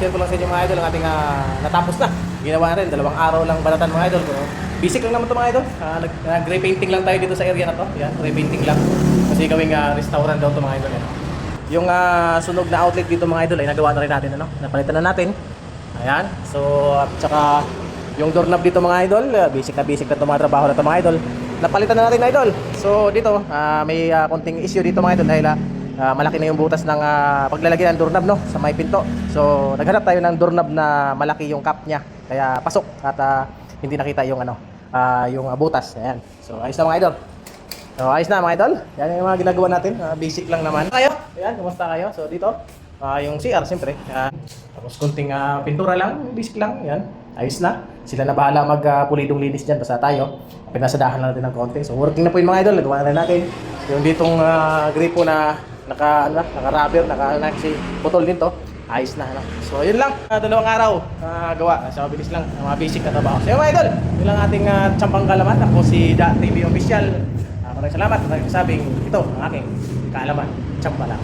Share ko lang sa inyo mga idol ang ating natapos na. Ginawa na rin, 2 araw lang balatan mga idol. Pero basic lang naman ito mga idol. Nag-gray painting lang tayo dito sa area na to. Yan, gray painting lang. Kasi gawing restaurant daw ito mga idol. Yan. Yung sunog na outlet dito mga idol ay nagawa na rin natin. Ano? Napalitan na natin. Ayan. So, at saka yung doorknob dito mga idol, basic na ito mga trabaho na ito mga idol. Napalitan na natin idol. So dito, may konting issue dito mga idol dahil malaki na yung butas ng paglalagay ng doorknob no, sa may pinto. So naghanap tayo ng doorknob na malaki yung cap niya. Kaya pasok at hindi nakita yung yung butas. Ayan. So ayos na mga idol. So ayos na mga idol. Yan yung mga ginagawa natin. Basic lang naman. Kayo? Ayan, kumusta kayo? So dito, yung CR siyempre. Tapos kunting pintura lang, basic lang. Yan. Ayos na. Sila na bahala mag-pulidong linis dyan. Basta tayo, pinasadahan lang natin ng konti. So working na po yung mga idol. Nagawa na natin. Yung ditong gripo na naka-rubber, naka-putol din to. Ayos na. Ano? So yun lang. 2 araw gawa. So mabilis lang. Mga basic na trabaho. So yun mga idol. Yun lang ating tsampang kalaman. Ako si Da TV Official. Maraming salamat. Maraming sabing ito ang aking kaalaman. Tsampa lang.